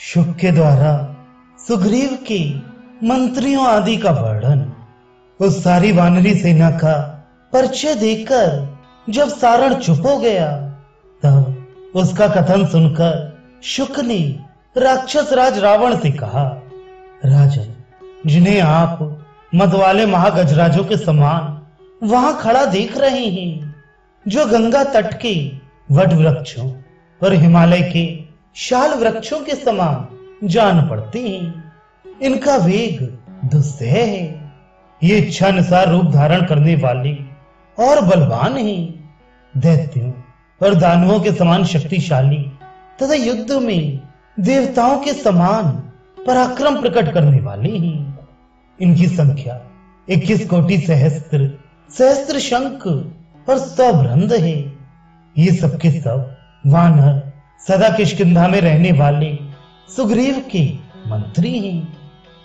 शुक के द्वारा सुग्रीव के मंत्रियों आदि का वर्णन, उस सारी वानरी सेना का परिचय देकर जब सारण चुप हो गया, तब उसका कथन सुनकर शुक ने राक्षस राज रावण से कहा, राजन, जिन्हें आप मतवाले महागजराजों के समान वहां खड़ा देख रहे हैं, जो गंगा तट के वट वृक्षों और हिमालय के शाल वृक्षों के समान जान पड़ते हैं, इनका वेग दुस्सह है। ये इच्छा अनुसार रूप धारण करने वाले और बलवान हैं, दैत्यों और दानवों के समान शक्तिशाली तथा युद्ध में देवताओं के समान पराक्रम प्रकट करने वाले हैं। इनकी संख्या 21 कोटि सहस्त्र सहस्त्र शंख और 100 बृंद है। ये सबके सब वानर सदा किष्किंधा में रहने वाले सुग्रीव के मंत्री हैं।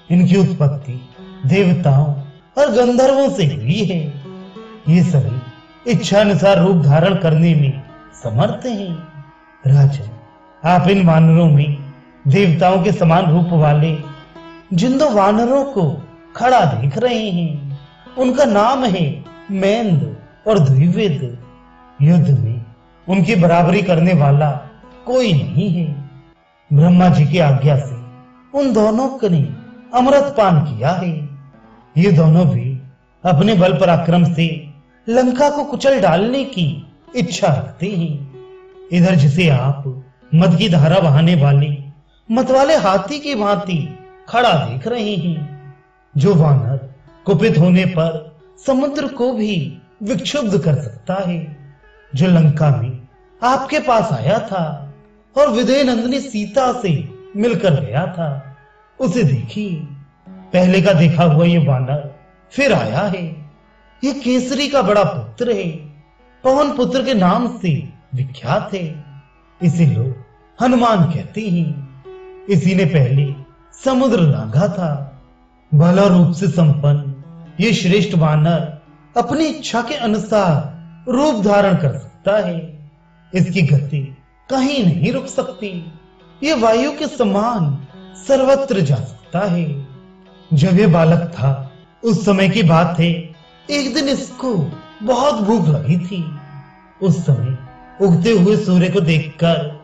इनकी उत्पत्ति देवताओं और गंधर्वों से हुई है। ये सभी इच्छानुसार रूप धारण करने में समर्थ हैं। राजन, आप इन वानरों में देवताओं के समान रूप वाले जिन 2 वानरों को खड़ा देख रहे हैं, उनका नाम है मेंद और द्विविद। युद्ध में उनकी बराबरी करने वाला कोई नहीं है। ब्रह्मा जी की आज्ञा से उन दोनों ने अमृत पान किया है। ये दोनों भी अपने बल पराक्रम से लंका को कुचल डालने की इच्छा रखते हैं। इधर जिसे आप मद की धारा बहाने वाले मतवाले हाथी की भांति खड़ा देख रहे हैं, जो वानर कुपित होने पर समुद्र को भी विक्षुब्ध कर सकता है, जो लंका में आपके पास आया था और विदेह नंदिनी सीता से मिलकर गया था, उसे देखिए। पहले का देखा हुआ ये वानर फिर आया है। ये केसरी का बड़ा पुत्र है, पवन पुत्र के नाम से विख्यात है। इसे लोग हनुमान कहते हैं। इसी ने पहले समुद्र लांघा था। भला रूप से संपन्न ये श्रेष्ठ वानर अपनी इच्छा के अनुसार रूप धारण कर सकता है। इसकी गति कहीं नहीं रुक सकती। ये वायु के समान सर्वत्र जा सकता है। जब ये बालक था, उस समय की बात है, एक दिन इसको बहुत भूख लगी थी। उस समय उगते हुए सूर्य को देखकर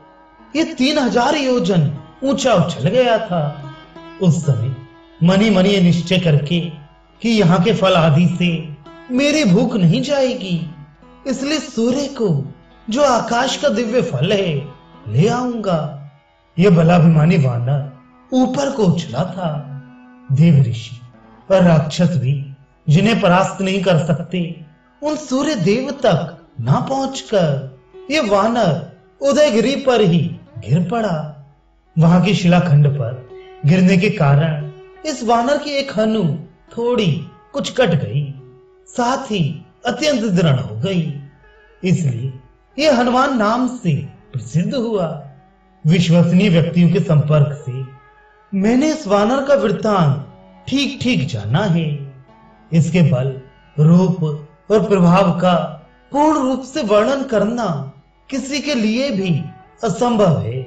ये 3000 योजन ऊंचा उछल गया था। उस समय मनी मनी निश्चय करके कि यहाँ के फल आदि से मेरी भूख नहीं जाएगी, इसलिए सूर्य को जो आकाश का दिव्य फल है ले आऊंगा। यह बलाभिमानी वानर ऊपर को उछला था। देव ऋषि और राक्षस भी जिन्हें परास्त नहीं कर सकते, उन सूर्य देव तक ना पहुंचकर ये वानर उदयगिरी पर ही गिर पड़ा। वहां की शिलाखंड पर गिरने के कारण इस वानर की एक हनु थोड़ी कुछ कट गई, साथ ही अत्यंत दृढ़ हो गई। इसलिए यह हनुमान नाम से प्रसिद्ध हुआ। विश्वसनीय व्यक्तियों के संपर्क से मैंने इस वानर का वृत्तांत ठीक ठीक जाना है। इसके बल, रूप और प्रभाव का पूर्ण रूप से वर्णन करना किसी के लिए भी असंभव है।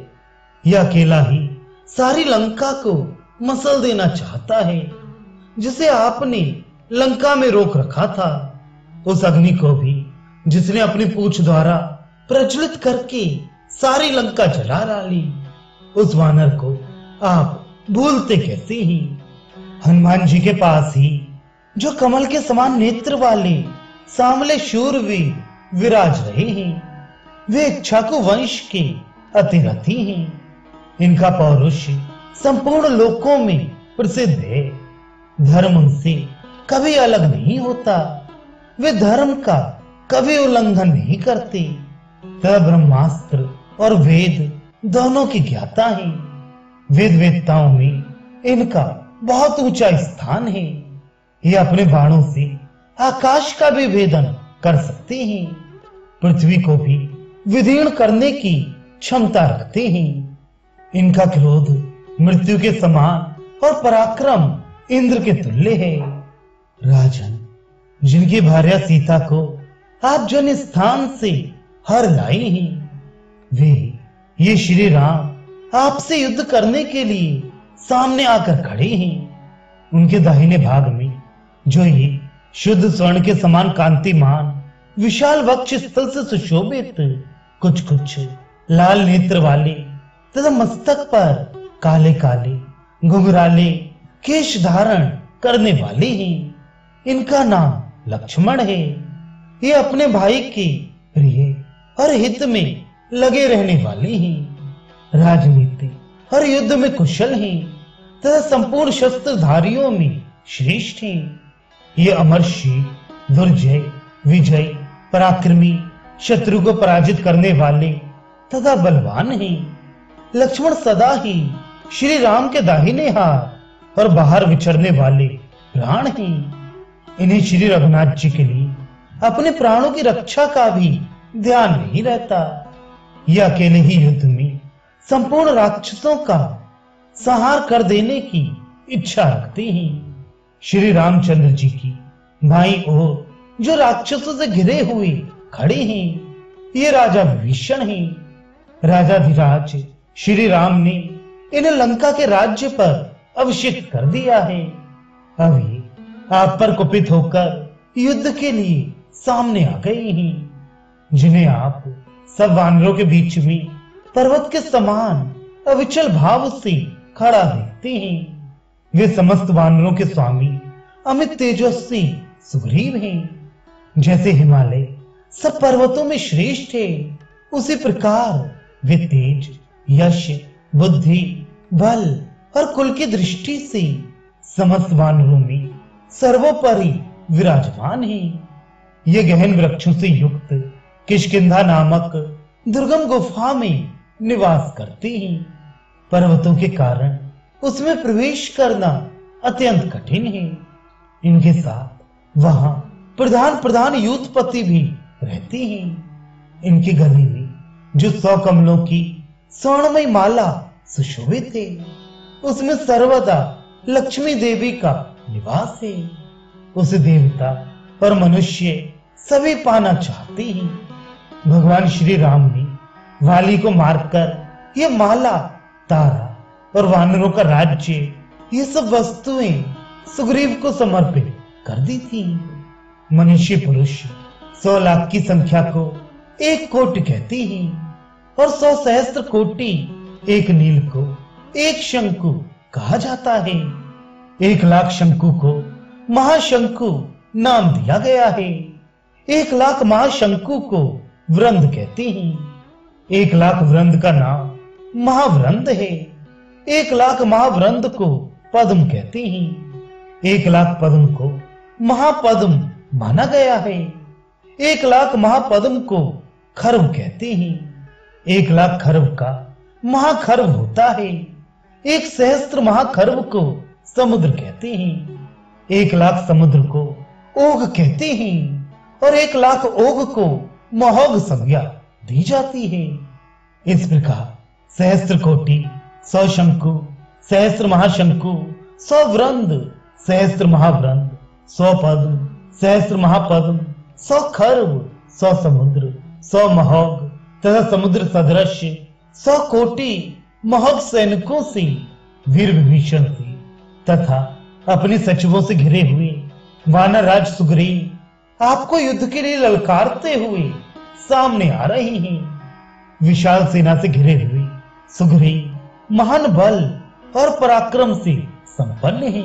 यह अकेला ही सारी लंका को मसल देना चाहता है, जिसे आपने लंका में रोक रखा था। उस अग्नि को भी जिसने अपनी पूंछ द्वारा प्रज्वलित करके सारी लंका जला डाली, उस वानर को आप भूलते कैसे ही? हनुमान जी के पास ही जो कमल के समान नेत्र वाले सांवले शूरवीर विराज रहे हैं, वे इक्ष्वाकु वंश के अतिरथी हैं। इनका पौरुष संपूर्ण लोकों में प्रसिद्ध है। धर्म उनसे कभी अलग नहीं होता। वे धर्म का कभी उल्लंघन नहीं करते। तब ब्रह्मास्त्र और वेद दोनों की ज्ञाता है। वेद वेदताओं में इनका बहुत ऊंचा स्थान है। ये अपने बाणों से आकाश का भी भेदन कर सकते हैं। पृथ्वी को भी विदीर्ण करने की क्षमता रखते हैं। इनका क्रोध मृत्यु के समान और पराक्रम इंद्र के तुल्य है। राजन, जिनकी भार्या सीता को आप जन स्थान से हर लाई हैं, वे ये श्री राम आपसे युद्ध करने के लिए सामने आकर खड़े हैं। उनके दाहिने भाग में जो ये शुद्ध स्वर्ण के समान कांतिमान विशाल वक्ष स्थल से सुशोभित कुछ कुछ लाल नेत्र वाले तथा मस्तक पर काले काले घुंघराले केश धारण करने वाले हैं। इनका नाम लक्ष्मण है। ये अपने भाई के प्रिय और हित में लगे रहने वाले हैं। राजनीति और युद्ध में कुशल हैं तथा संपूर्ण शस्त्रधारियों में श्रेष्ठ हैं। ये अमरशील, दुर्जय, विजय, पराक्रमी, शत्रु को पराजित करने वाले तथा बलवान हैं। लक्ष्मण सदा ही श्री राम के दाहिने हाथ और बाहर विचरने वाले प्राण हैं। इन्हें श्री रघुनाथ जी के लिए अपने प्राणों की रक्षा का भी ध्यान नहीं रहता। ये अकेले ही युद्ध में संपूर्ण राक्षसों का संहार कर देने की इच्छा रखते हैं। श्री रामचंद्र जी की बाईं ओर जो राक्षसों से घिरे हुए खड़े हैं, ये राजा विभीषण हैं। राजाधिराज श्री राम ने इन्हें लंका के राज्य पर अभिषिक्त कर दिया है। अब ये आप पर कुपित होकर युद्ध के लिए सामने आ गए हैं, जिन्हें आप सब वानरों के बीच में पर्वत के समान अविचल भाव से खड़ा देखते हैं। वे समस्त वानरों के स्वामी अमित तेजस्वी सुग्रीव हैं। जैसे हिमालय सब पर्वतों में श्रेष्ठ है, उसी प्रकार वे तेज, यश, बुद्धि, बल और कुल की दृष्टि से समस्त वानरों में सर्वोपरि विराजमान है। ये गहन वृक्षों से युक्त किष्किंधा नामक दुर्गम गुफा में निवास करते हैं। पर्वतों के कारण उसमें प्रवेश करना अत्यंत कठिन है। इनके साथ वहां प्रधान प्रधान यूथपति भी रहते हैं। इनके गले में जो 100 कमलों की स्वर्णमयी माला सुशोभित है, उसमें सर्वदा लक्ष्मी देवी का निवास है। उसे देवता और मनुष्य सभी पाना चाहते हैं। भगवान श्री राम ने वाली को मारकर ये माला, तारा और वानरों का राज्य, ये सब वस्तुएं सुग्रीव को समर्पित कर दी थी। मनुष्य पुरुष 100 लाख की संख्या को 1 कोटि कहते हैं और 100 सहस्त्र कोटि एक नील को 1 शंकु कहा जाता है। 1 लाख शंकु को महाशंकु नाम दिया गया है। 1 लाख महाशंकु को वृंद कहते हैं। 1 लाख वृंद का नाम महावृंद है। 1 लाख महावृंद को पद्म कहते हैं। 1 लाख पद्म को महापद्म माना गया है। 1 लाख महापद्म को खर्व कहते हैं। 1 लाख खर्व का महाखर्व होता है। 1 सहस्त्र महाखर्व को समुद्र कहते हैं। 1 लाख समुद्र को ओघ कहते हैं और 1 लाख ओघ को महोघ संज्ञा दी जाती है। इस प्रकार सहस्त्र कोटि, 100 शंकु, सहस्त्र महाशंकु, 100 वृंद, सहस्त्र महावृंद, 100 पद्म, सहस्त्र महापद्म, 100 खर्व, 100 समुद्र, 100 महोघ तथा समुद्र सदृश 100 कोटि महोघ सैनिकों से वीर विभीषण से तथा अपने सचिवों से घिरे हुए वानर राज सुग्रीव आपको युद्ध के लिए ललकारते हुए सामने आ रहे हैं। विशाल सेना से घिरे हुए सुग्रीव महान बल और पराक्रम से संपन्न है।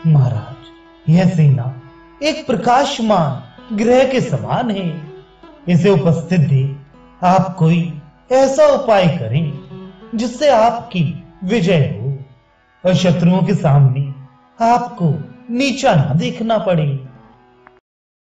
महाराज, यह सेना एक प्रकाशमान ग्रह के समान है। इसे उपस्थित देख आप कोई ऐसा उपाय करें जिससे आपकी विजय हो और शत्रुओं के सामने आपको नीचा ना देखना पड़े।